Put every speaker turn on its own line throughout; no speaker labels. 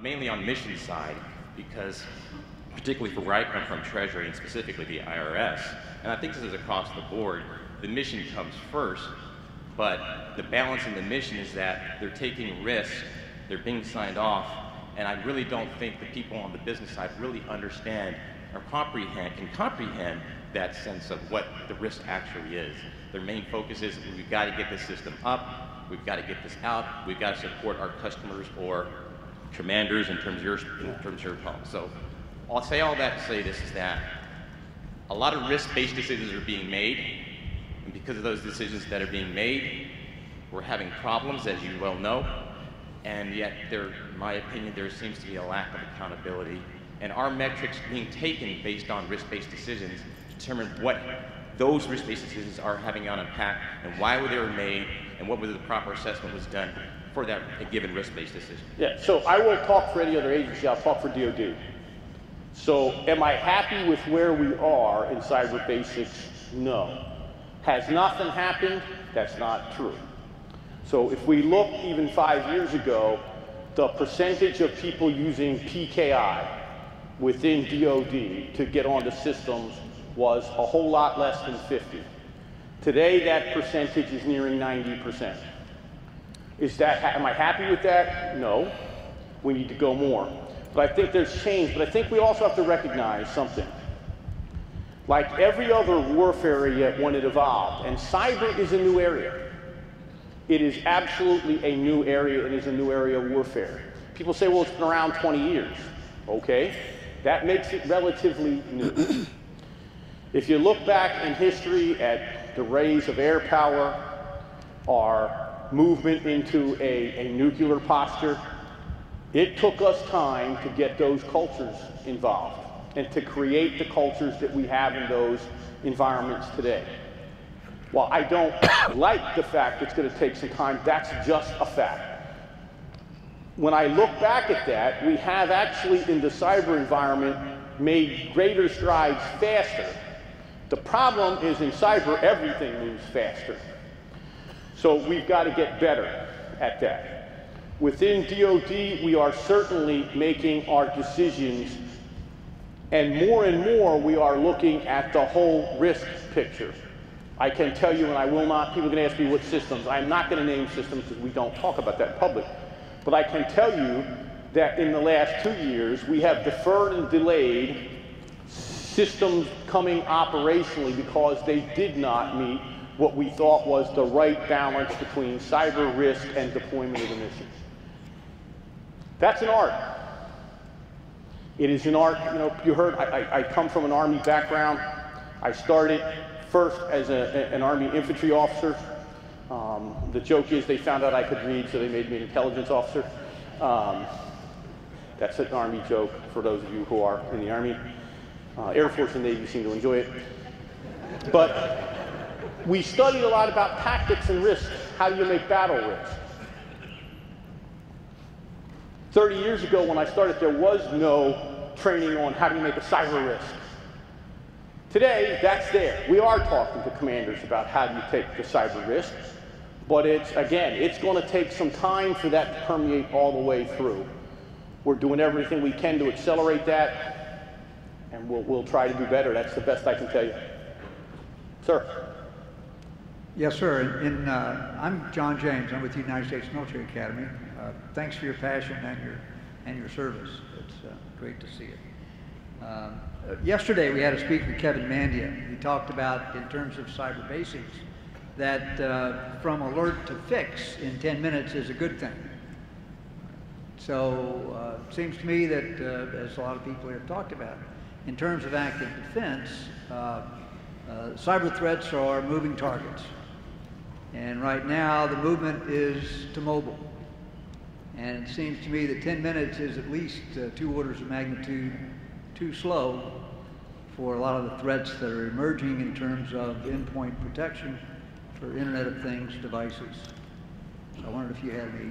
mainly on mission side, because particularly for where I come from, Treasury, and specifically the IRS, and I think this is across the board, the mission comes first, but the balance in the mission is that they're taking risks, they're being signed off, and I really don't think the people on the business side really understand or can comprehend that sense of what the risk actually is. Their main focus is we've got to get this system up, we've got to get this out, we've got to support our customers or commanders in terms of your call. So I'll say all that to say this is that a lot of risk-based decisions are being made, and because of those decisions that are being made, we're having problems, as you well know, and yet in my opinion, there seems to be a lack of accountability, and our metrics being taken based on risk-based decisions determine what those risk-based decisions are having on impact and why they were made and what was the proper assessment was done for that given risk-based decision.
Yeah, so I won't talk for any other agency, I'll talk for DoD. So am I happy with where we are in cyber basics? No. Has nothing happened? That's not true. So if we look even 5 years ago, the percentage of people using PKI within DoD to get onto systems was a whole lot less than 50. Today, that percentage is nearing 90%. Am I happy with that? No. We need to go more. But I think there's change, but I think we also have to recognize something. Like every other warfare area when it evolved, and cyber is a new area. It is absolutely a new area, and is a new area of warfare. People say, well, it's been around 20 years. Okay, that makes it relatively new. If you look back in history at the rise of air power, our movement into a nuclear posture, it took us time to get those cultures involved and to create the cultures that we have in those environments today. While I don't like the fact it's going to take some time, that's just a fact. When I look back at that, we have actually in the cyber environment made greater strides faster. The problem is in cyber, everything moves faster. So we've got to get better at that. Within DoD, we are certainly making our decisions, and more we are looking at the whole risk picture. I can tell you, and I will not, people can ask me what systems. I'm not going to name systems because we don't talk about that in public. But I can tell you that in the last 2 years, we have deferred and delayed systems coming operationally because they did not meet what we thought was the right balance between cyber risk and deployment of the mission. That's an art. It is an art. You know, you heard I come from an Army background. I started first as an Army infantry officer. The joke is they found out I could read, so they made me an intelligence officer. That's an Army joke for those of you who are in the Army. Air Force and Navy seem to enjoy it. But we studied a lot about tactics and risk. How do you make battle risk? 30 years ago when I started, there was no training on how do you make a cyber risk. Today, that's there. We are talking to commanders about how do you take the cyber risk, but it's going to take some time for that to permeate all the way through. We're doing everything we can to accelerate that, and we'll try to do better. That's the best I can tell you. Sir.
Yes, sir. I'm John James. I'm with the United States Military Academy. Thanks for your passion and your service. It's great to see it. Yesterday we had a speaker, Kevin Mandia. He talked about, in terms of cyber basics, that from alert to fix in 10 minutes is a good thing. So it seems to me that, as a lot of people have talked about, in terms of active defense, cyber threats are moving targets. And right now the movement is to mobile. And it seems to me that 10 minutes is at least 2 orders of magnitude too slow for a lot of the threats that are emerging in terms of endpoint protection for Internet of Things devices. So I wondered if you had any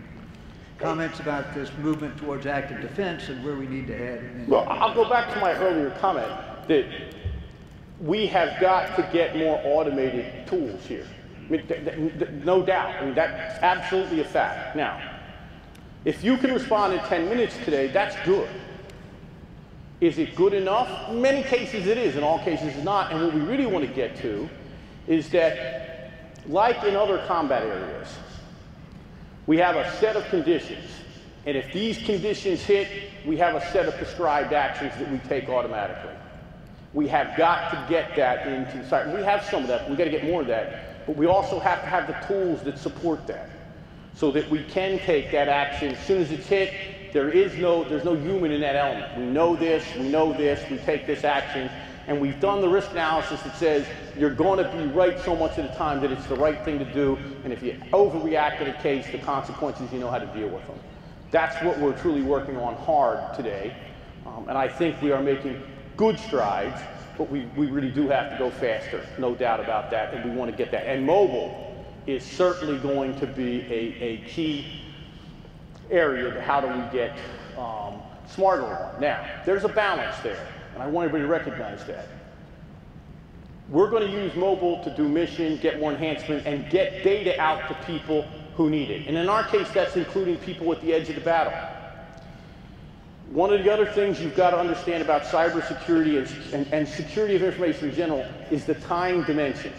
comments about this movement towards active defense and where we need to head.
Well, I'll go back to my earlier comment that we have got to get more automated tools here. I mean, no doubt. I mean, that's absolutely a fact. Now, If you can respond in 10 minutes today, that's good. Is it good enough? In many cases it is, in all cases it's not. And what we really want to get to is that, like in other combat areas, we have a set of conditions. And if these conditions hit, we have a set of prescribed actions that we take automatically. We have got to get that into the site. We have some of that, we've got to get more of that. But we also have to have the tools that support that, so that we can take that action as soon as it's hit. There's no human in that element. We know this, we take this action, and we've done the risk analysis that says you're going to be right so much of the time that it's the right thing to do, and if you overreact in a case, the consequences, you know how to deal with them. That's what we're truly working on hard today, and I think we are making good strides, but we really do have to go faster, no doubt about that, and we want to get that. And mobile is certainly going to be a key area to how do we get smarter on. Now, there's a balance there, and I want everybody to recognize that. We're going to use mobile to do mission, get more enhancement, and get data out to people who need it. And in our case, that's including people at the edge of the battle. One of the other things you've got to understand about cybersecurity and security of information in general is the time dimension.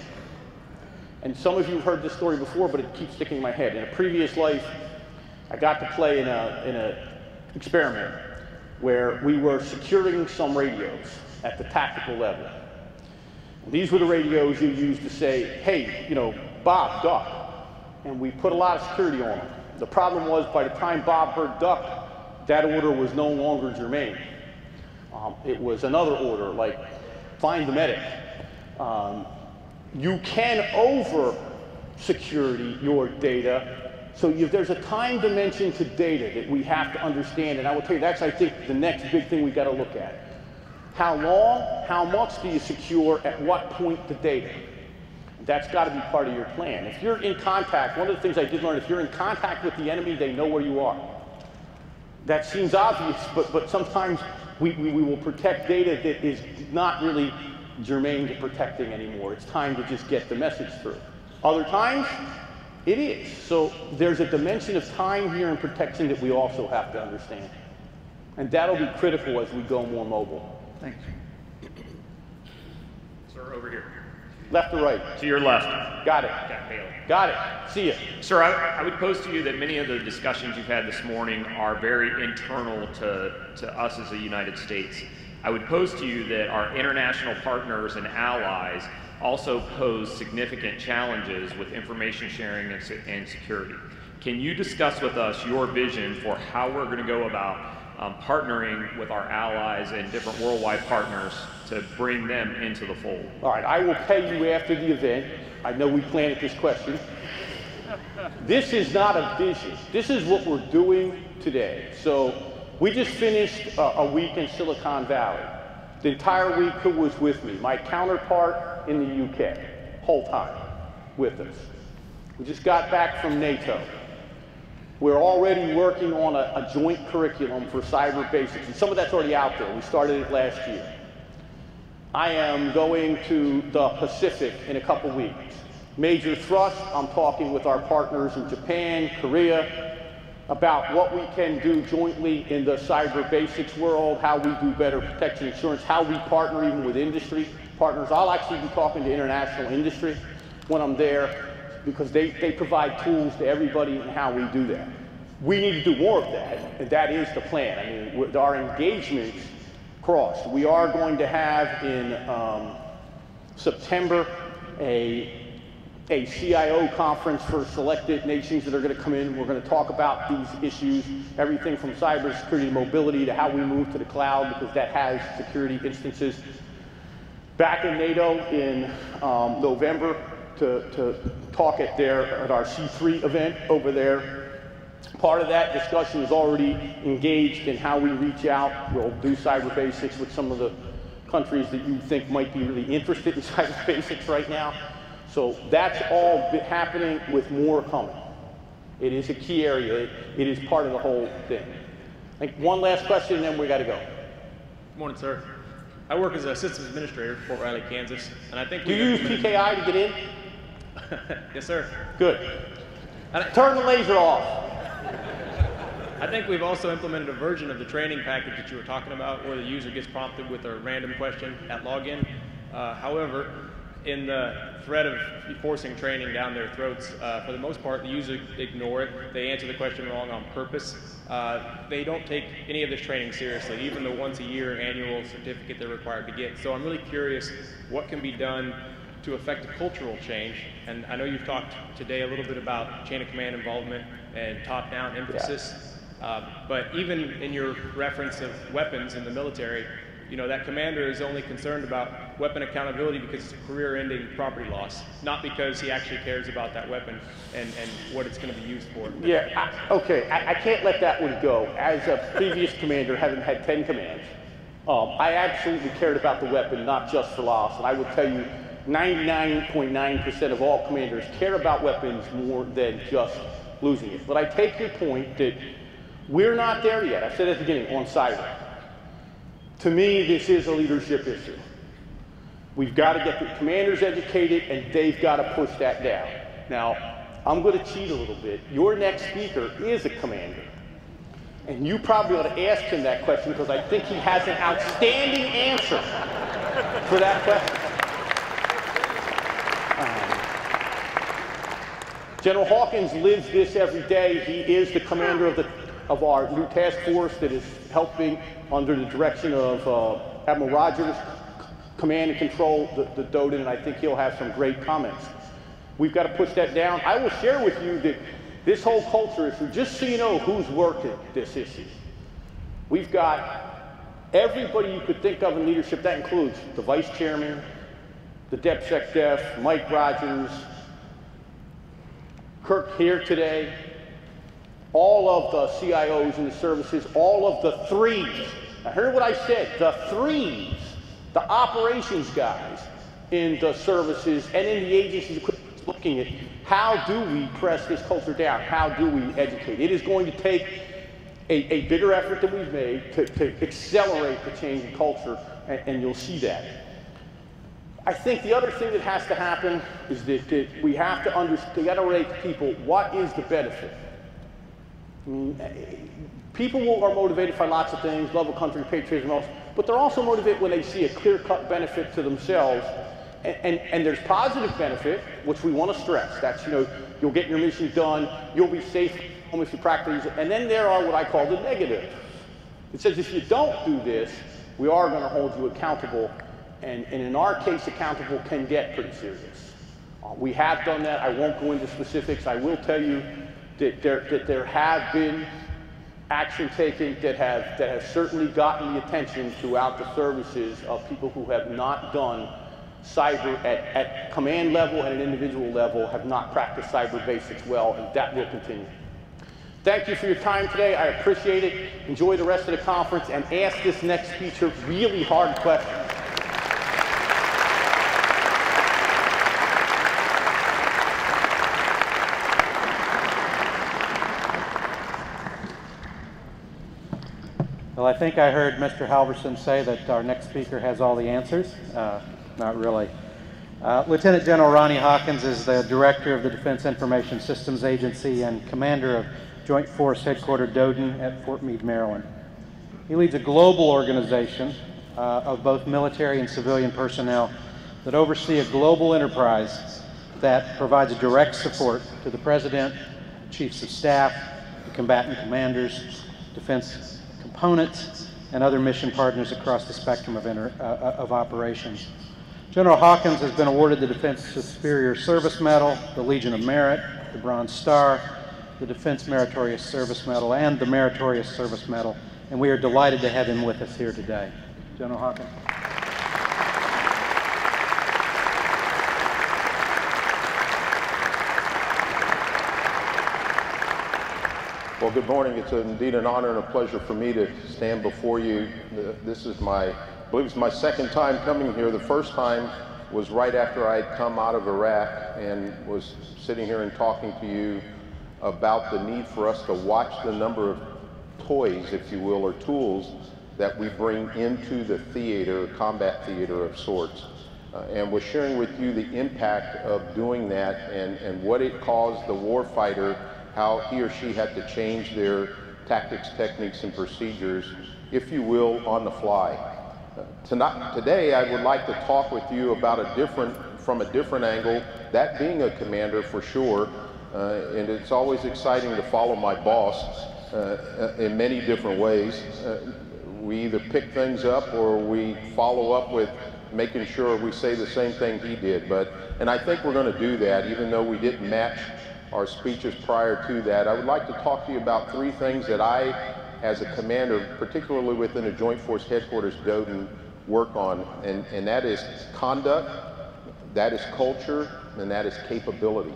And some of you have heard this story before, but it keeps sticking in my head. In a previous life, I got to play in an experiment where we were securing some radios at the tactical level. These were the radios you used to say, hey, you know, Bob, duck. And we put a lot of security on them. The problem was, by the time Bob heard duck, that order was no longer germane. It was another order, like find the medic. You can over-security your data, so there's a time dimension to data that we have to understand, and I will tell you, that's, I think, the next big thing we've got to look at. How long, how much do you secure, at what point the data? That's got to be part of your plan. If you're in contact, one of the things I did learn, if you're in contact with the enemy, they know where you are. That seems obvious, but sometimes we will protect data that is not really germane to protecting anymore. It's time to just get the message through. Other times, it is. So there's a dimension of time here in protection that we also have to understand. And that'll be critical as we go more mobile.
Thanks.
Sir, over here.
Left or right?
To your left.
Got it. Got it. See ya.
Sir, I would pose to you that many of the discussions you've had this morning are very internal to us as the United States. I would pose to you that our international partners and allies also pose significant challenges with information sharing and security. Can you discuss with us your vision for how we're going to go about partnering with our allies and different worldwide partners to bring them into the fold?
All right, I will pay you after the event. I know we planted this question. This is not a vision. This is what we're doing today. So we just finished a week in Silicon Valley. The entire week, who was with me? My counterpart in the UK, whole time with us. We just got back from NATO. We're already working on a joint curriculum for cyber basics, and some of that's already out there. We started it last year. I am going to the Pacific in a couple weeks. Major thrust, I'm talking with our partners in Japan, Korea, about what we can do jointly in the cyber basics world, how we do better protection insurance, how we partner even with industry partners. I'll actually be talking to international industry when I'm there, because they provide tools to everybody and how we do that. We need to do more of that, and that is the plan. I mean, with our engagements crossed. We are going to have in September a CIO conference for selected nations that are going to come in. We're going to talk about these issues, everything from cybersecurity to mobility to how we move to the cloud, because that has security instances. Back in NATO in November to talk at our C3 event over there. Part of that discussion is already engaged in how we reach out. We'll do cyber basics with some of the countries that you think might be really interested in cyber basics right now. So that's all happening, with more coming. It is a key area. It is part of the whole thing. I think one last question, and then we got to go.
Good morning, sir. I work as a systems administrator in Fort Riley, Kansas, and I think
do you use PKI to get in?
Yes, sir.
Good. Turn the laser off.
I think we've also implemented a version of the training package that you were talking about where the user gets prompted with a random question at login. However, in the threat of forcing training down their throats, for the most part, the users ignore it. They answer the question wrong on purpose. They don't take any of this training seriously, even the once-a-year annual certificate they're required to get. So I'm really curious what can be done to affect a cultural change. And I know you've talked today a little bit about chain of command involvement and top-down emphasis. But even in your reference of weapons in the military, you know, that commander is only concerned about weapon accountability because it's a career-ending property loss, not because he actually cares about that weapon and what it's going to be used for.
Yeah, okay, I can't let that one go. As a previous commander, having had 10 commands, I absolutely cared about the weapon, not just for loss. And I will tell you, 99.9% of all commanders care about weapons more than just losing it. But I take your point that we're not there yet. I said at the beginning, on cyber. To me, this is a leadership issue. We've got to get the commanders educated, and they've got to push that down. Now, I'm going to cheat a little bit. Your next speaker is a commander. And you probably ought to ask him that question because I think he has an outstanding answer for that question. General Hawkins lives this every day. He is the commander of our new task force that is helping under the direction of Admiral Rogers, command and control the DODN, and I think he'll have some great comments. We've got to push that down. I will share with you that this whole culture issue, just so you know who's working this issue, we've got everybody you could think of in leadership. That includes the vice chairman, the DepSecDef, Mike Rogers, Kirk here today, all of the CIOs in the services, all of the threes. I heard what I said, the threes, the operations guys in the services and in the agencies looking at how do we press this culture down? How do we educate? It is going to take a bigger effort than we've made to accelerate the change in culture, and you'll see that. I think the other thing that has to happen is that we have to understand, we got to relate to people, what is the benefit? People are motivated by lots of things, love of country, patriotism, else, but they're also motivated when they see a clear-cut benefit to themselves. And there's positive benefit, which we want to stress. That's, you know, you'll get your mission done, you'll be safe home if you practice it. And then there are what I call the negative. It says if you don't do this, we are going to hold you accountable. And in our case, accountable can get pretty serious. We have done that. I won't go into specifics. I will tell you that there have been action taken that have certainly gotten the attention throughout the services of people who have not done cyber at command level and an individual level, have not practiced cyber basics well, and that will continue. Thank you for your time today. I appreciate it. Enjoy the rest of the conference and ask this next speaker really hard questions.
Well, I think I heard Mr. Halverson say that our next speaker has all the answers. Not really. Lieutenant General Ronnie Hawkins is the Director of the Defense Information Systems Agency and Commander of Joint Force Headquarters DODN at Fort Meade, Maryland. He leads a global organization of both military and civilian personnel that oversee a global enterprise that provides direct support to the President, Chiefs of Staff, the combatant commanders, defense components, and other mission partners across the spectrum of operations. General Hawkins has been awarded the Defense Superior Service Medal, the Legion of Merit, the Bronze Star, the Defense Meritorious Service Medal, and the Meritorious Service Medal, and we are delighted to have him with us here today. General Hawkins.
Well, good morning. It's indeed an honor and a pleasure for me to stand before you. This is I believe it's my second time coming here. The first time was right after I had come out of Iraq and was sitting here and talking to you about the need for us to watch the number of toys, if you will, or tools that we bring into the theater, combat theater of sorts. And was sharing with you the impact of doing that and what it caused the warfighter, how he or she had to change their tactics, techniques, and procedures, if you will, on the fly. Today, I would like to talk with you about from a different angle, that being a commander for sure, and it's always exciting to follow my boss in many different ways. We either pick things up or we follow up with making sure we say the same thing he did. And I think we're going to do that, even though we didn't match our speeches prior to that. I would like to talk to you about 3 things that I, as a commander, particularly within the Joint Force Headquarters Dothan, work on, and that is conduct, that is culture, and that is capability.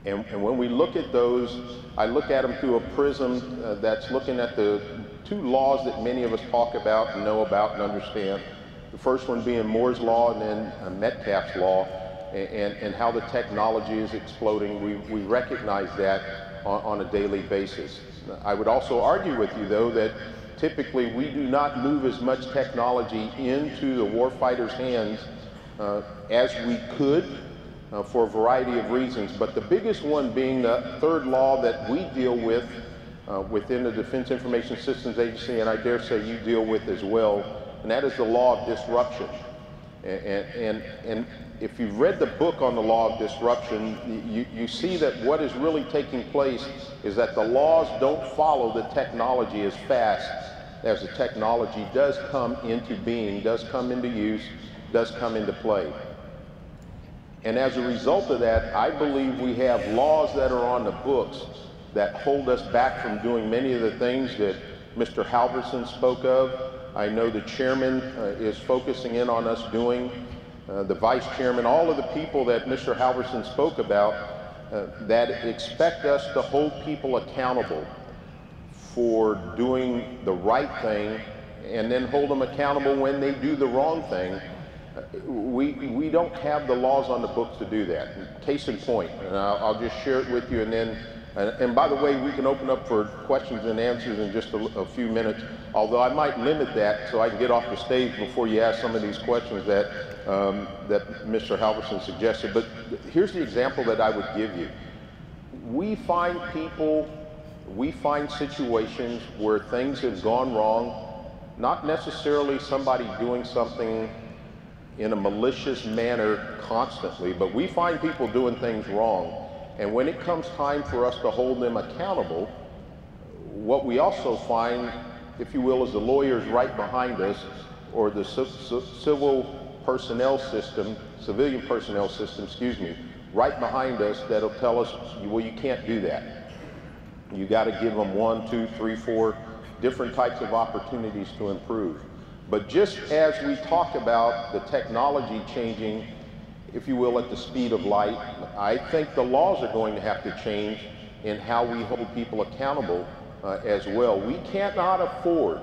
And when we look at those, I look at them through a prism that's looking at the 2 laws that many of us talk about and know about and understand. The first one being Moore's Law and then Metcalfe's Law, and how the technology is exploding. We recognize that on a daily basis. I would also argue with you, though, that typically we do not move as much technology into the warfighter's hands as we could for a variety of reasons. But the biggest one being the 3rd law that we deal with within the Defense Information Systems Agency, and I dare say you deal with as well, and that is the law of disruption. And if you've read the book on the law of disruption, you see that what is really taking place is that the laws don't follow the technology as fast as the technology does come into being, does come into use, does come into play. And as a result of that, I believe we have laws that are on the books that hold us back from doing many of the things that Mr. Halverson spoke of. I know the chairman is focusing in on us doing, the vice chairman, all of the people that Mr. Halverson spoke about that expect us to hold people accountable for doing the right thing and then hold them accountable when they do the wrong thing. We don't have the laws on the books to do that. Case in point, and I'll just share it with you, and then, and by the way, we can open up for questions and answers in just a few minutes, although I might limit that so I can get off the stage before you ask some of these questions that Mr. Halverson suggested. But here's the example that I would give you. We find situations where things have gone wrong, not necessarily somebody doing something in a malicious manner constantly, but we find people doing things wrong. And when it comes time for us to hold them accountable, what we also find, if you will, is the lawyers right behind us, or the civilian personnel system, excuse me, right behind us that'll tell us, well, you can't do that. You got to give them 1, 2, 3, 4 different types of opportunities to improve. But just as we talk about the technology changing, if you will, at the speed of light, I think the laws are going to have to change in how we hold people accountable as well. We cannot afford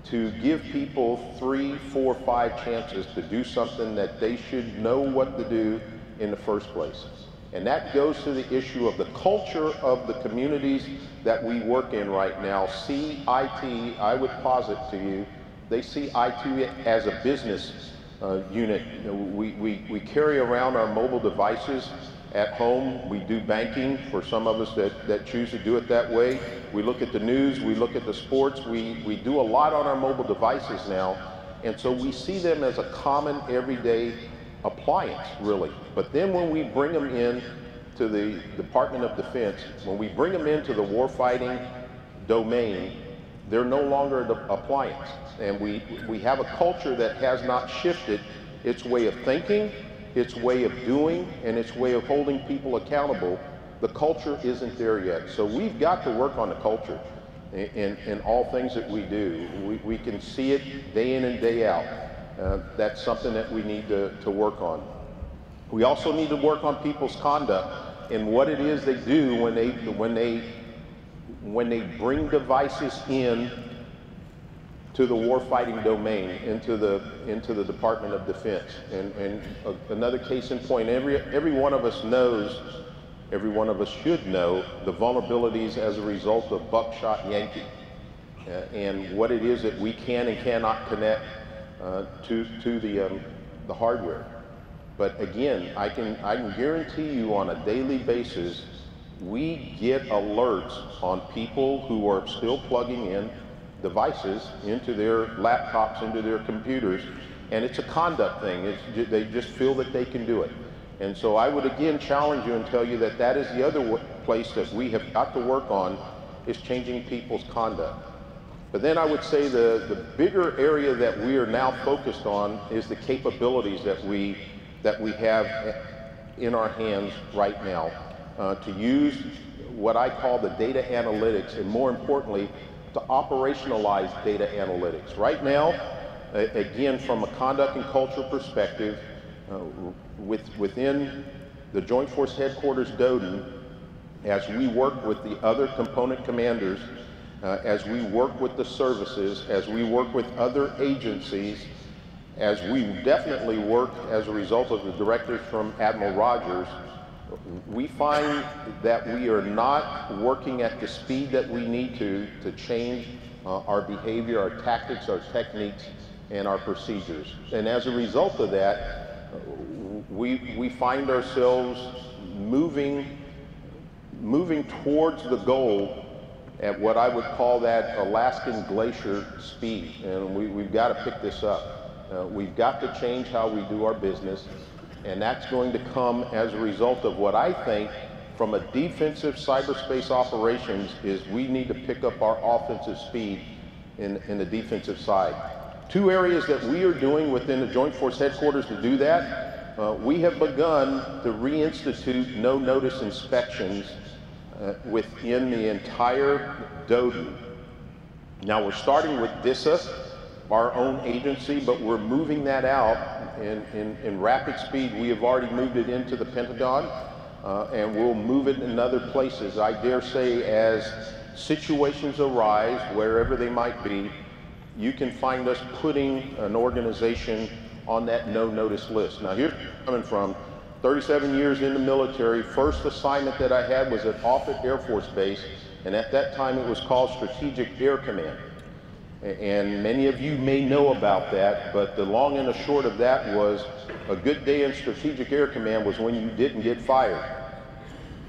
to give people 3, 4, 5 chances to do something that they should know what to do in the first place. And that goes to the issue of the culture of the communities that we work in right now. See IT, I would posit to you, they see IT as a business unit. We carry around our mobile devices at home. We do banking for some of us that choose to do it that way. We look at the news, we look at the sports. We do a lot on our mobile devices now. And so we see them as a common everyday appliance, really. But then when we bring them in to the Department of Defense, when we bring them into the warfighting domain, they're no longer an appliance. And we have a culture that has not shifted its way of thinking, its way of doing, and its way of holding people accountable. The culture isn't there yet. So we've got to work on the culture in all things that we do. We can see it day in and day out. That's something that we need to work on. We also need to work on people's conduct and what it is they do when they bring devices in to the warfighting domain, into the Department of Defense. And another case in point, every one of us knows, every one of us should know the vulnerabilities as a result of Buckshot Yankee and what it is that we can and cannot connect to the hardware. But again, I can guarantee you on a daily basis we get alerts on people who are still plugging in devices into their laptops, into their computers, and it's a conduct thing. They just feel that they can do it. And so I would again challenge you and tell you that that is the other place that we have got to work on, is changing people's conduct. But then I would say the bigger area that we are now focused on is the capabilities that we have in our hands right now to use what I call the data analytics, and more importantly, to operationalize data analytics. Right now, again, from a conduct and culture perspective, within the Joint Force Headquarters DODN, as we work with the other component commanders, as we work with the services, as we work with other agencies, as we definitely work as a result of the directives from Admiral Rogers, we find that we are not working at the speed that we need to change our behavior, our tactics, our techniques, and our procedures. And as a result of that, we find ourselves moving towards the goal at what I would call that Alaskan glacier speed. And we've got to pick this up. We've got to change how we do our business, and that's going to come as a result of what I think from a defensive cyberspace operations is we need to pick up our offensive speed in the defensive side. Two areas that we are doing within the Joint Force Headquarters to do that, we have begun to reinstitute no-notice inspections within the entire DODN. Now we're starting with DISA, our own agency, but we're moving that out in rapid speed. We have already moved it into the Pentagon, and we'll move it in other places. I dare say as situations arise, wherever they might be, you can find us putting an organization on that no-notice list. Now here's where I'm coming from. 37 years in the military, first assignment that I had was at Offutt Air Force Base, and at that time it was called Strategic Air Command. And many of you may know about that, but the long and the short of that was a good day in Strategic Air Command was when you didn't get fired.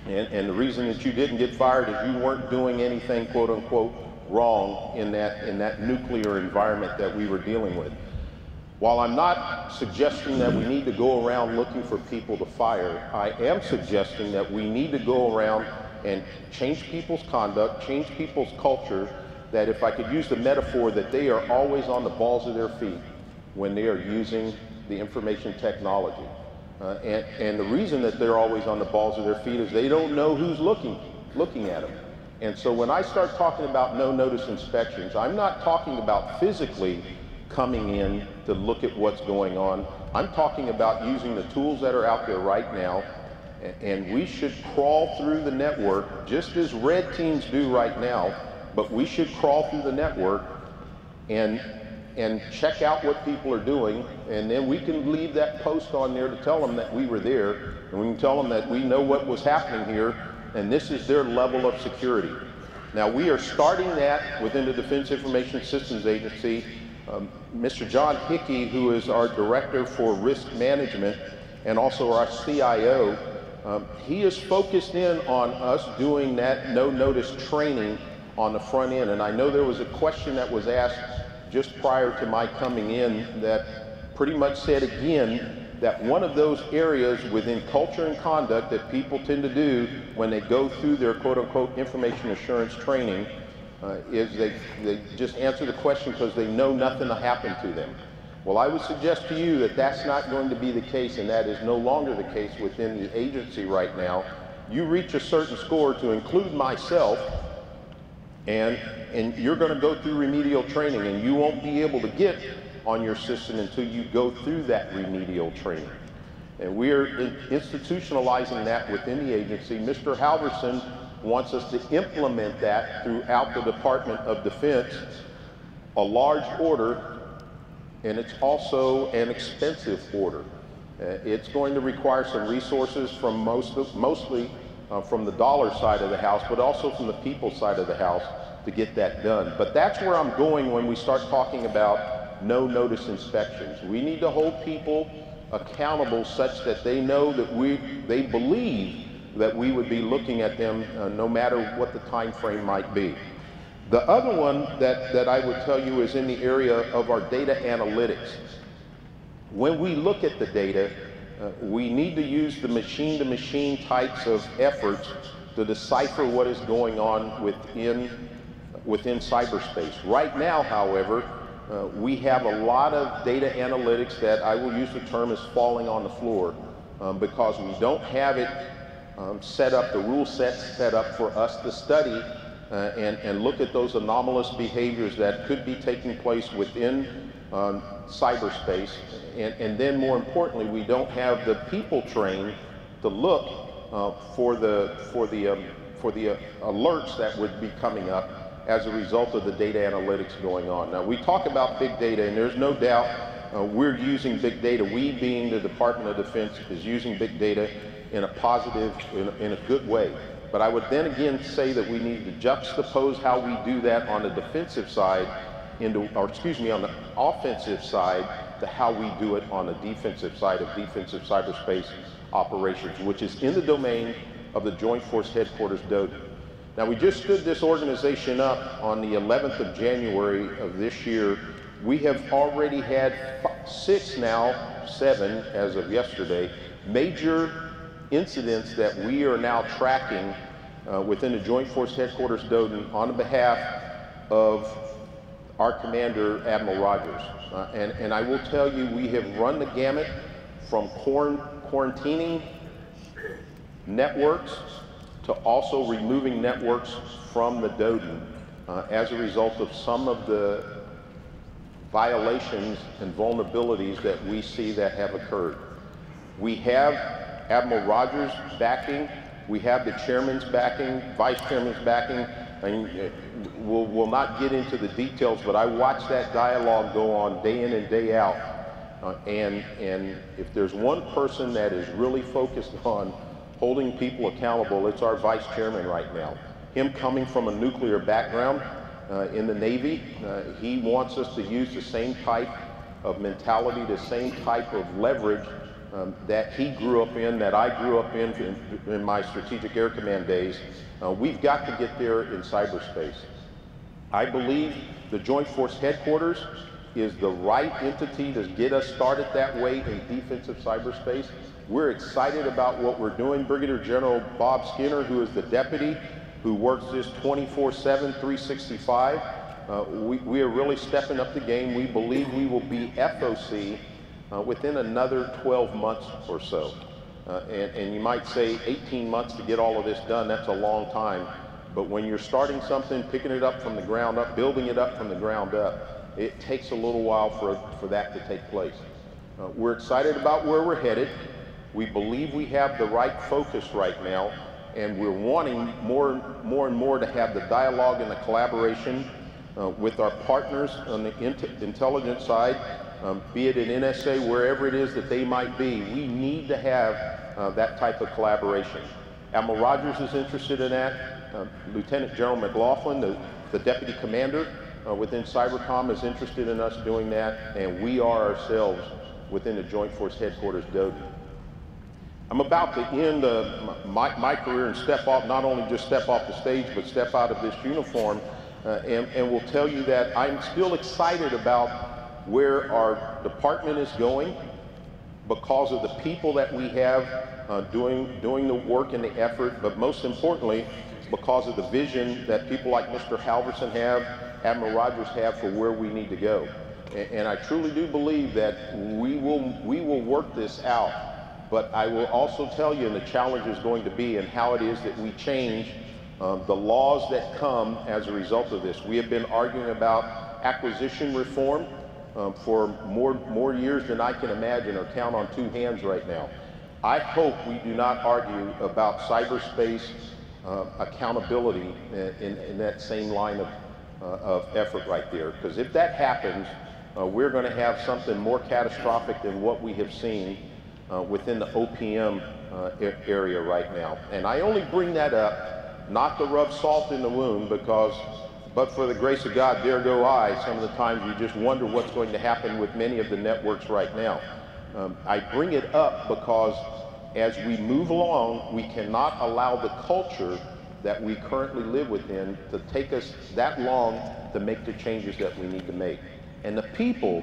And the reason that you didn't get fired is you weren't doing anything, quote unquote, wrong in that nuclear environment that we were dealing with. While I'm not suggesting that we need to go around looking for people to fire, I am suggesting that we need to go around and change people's conduct, change people's culture, that if I could use the metaphor that they are always on the balls of their feet when they are using the information technology. And the reason that they're always on the balls of their feet is they don't know who's looking at them. And so when I start talking about no-notice inspections, I'm not talking about physically coming in to look at what's going on. I'm talking about using the tools that are out there right now, and we should crawl through the network just as red teams do right now, but we should crawl through the network and check out what people are doing, and then we can leave that post on there to tell them that we were there, and we can tell them that we know what was happening here, and this is their level of security. Now we are starting that within the Defense Information Systems Agency. Mr. John Hickey, who is our Director for Risk Management and also our CIO, he is focused in on us doing that no-notice training on the front end. And I know there was a question that was asked just prior to my coming in that pretty much said again that one of those areas within culture and conduct that people tend to do when they go through their quote-unquote information assurance training is they just answer the question because they know nothing will happen to them. Well, I would suggest to you that that's not going to be the case, and that is no longer the case within the agency right now. You reach a certain score, to include myself, and you're going to go through remedial training, and you won't be able to get on your system until you go through that remedial training. And we are institutionalizing that within the agency. Mr. Halverson wants us to implement that throughout the Department of Defense, a large order, and it's also an expensive order. It's going to require some resources from mostly from the dollar side of the house, but also from the people side of the house to get that done. But that's where I'm going when we start talking about no-notice inspections. We need to hold people accountable such that they know that they believe that we would be looking at them no matter what the time frame might be. The other one that I would tell you is in the area of our data analytics. When we look at the data, we need to use the machine-to-machine types of efforts to decipher what is going on within cyberspace. Right now, however, we have a lot of data analytics that I will use the term as falling on the floor because we don't have it set up, the rule set set up for us to study and look at those anomalous behaviors that could be taking place within cyberspace. And then more importantly, we don't have the people trained to look for the alerts that would be coming up as a result of the data analytics going on. Now, we talk about big data, and there's no doubt we're using big data. We, being the Department of Defense, is using big data in a positive, in a good way. But I would then again say that we need to juxtapose how we do that on the defensive side on the offensive side to how we do it on the defensive side of defensive cyberspace operations, which is in the domain of the Joint Force Headquarters DODA. Now, we just stood this organization up on the 11th of January of this year. We have already had 7 as of yesterday, major incidents that we are now tracking within the Joint Force Headquarters DODA on behalf of our commander, Admiral Rogers. And I will tell you, we have run the gamut from quarantining networks to also removing networks from the DODA as a result of some of the violations and vulnerabilities that we see that have occurred. We have Admiral Rogers' backing, we have the chairman's backing, vice chairman's backing, and we'll not get into the details, but I watch that dialogue go on day in and day out. And if there's one person that is really focused on holding people accountable, it's our vice chairman right now. Him coming from a nuclear background in the Navy, he wants us to use the same type of mentality, the same type of leverage that he grew up in, that I grew up in my Strategic Air Command days. We've got to get there in cyberspace. I believe the Joint Force Headquarters is the right entity to get us started that way in defensive cyberspace. We're excited about what we're doing. Brigadier General Bob Skinner, who is the deputy, who works this 24/7, 365, we are really stepping up the game. We believe we will be FOC within another 12 months or so. And you might say 18 months to get all of this done, that's a long time. But when you're starting something, picking it up from the ground up, building it up from the ground up, it takes a little while for that to take place. We're excited about where we're headed. We believe we have the right focus right now, and we're wanting more and more to have the dialogue and the collaboration with our partners on the intelligence side, be it in NSA, wherever it is that they might be. We need to have that type of collaboration. Admiral Rogers is interested in that. Lieutenant General McLaughlin, the deputy commander within Cybercom, is interested in us doing that, and we are ourselves within the Joint Force Headquarters DODA. I'm about to end my career and step off, not only just step off the stage, but step out of this uniform, and will tell you that I'm still excited about where our department is going because of the people that we have doing the work and the effort, but most importantly, because of the vision that people like Mr. Halverson have, Admiral Rogers have for where we need to go. And I truly do believe that we will work this out. But I will also tell you, and the challenge is going to be in how it is that we change the laws that come as a result of this. We have been arguing about acquisition reform for more years than I can imagine or count on two hands right now. I hope we do not argue about cyberspace accountability in that same line of effort right there. Because if that happens, we're going to have something more catastrophic than what we have seen within the OPM area right now. And I only bring that up not to rub salt in the wound, because but for the grace of God, there go I. Some of the times you just wonder what's going to happen with many of the networks right now. I bring it up because as we move along, we cannot allow the culture that we currently live within to take us that long to make the changes that we need to make. And the people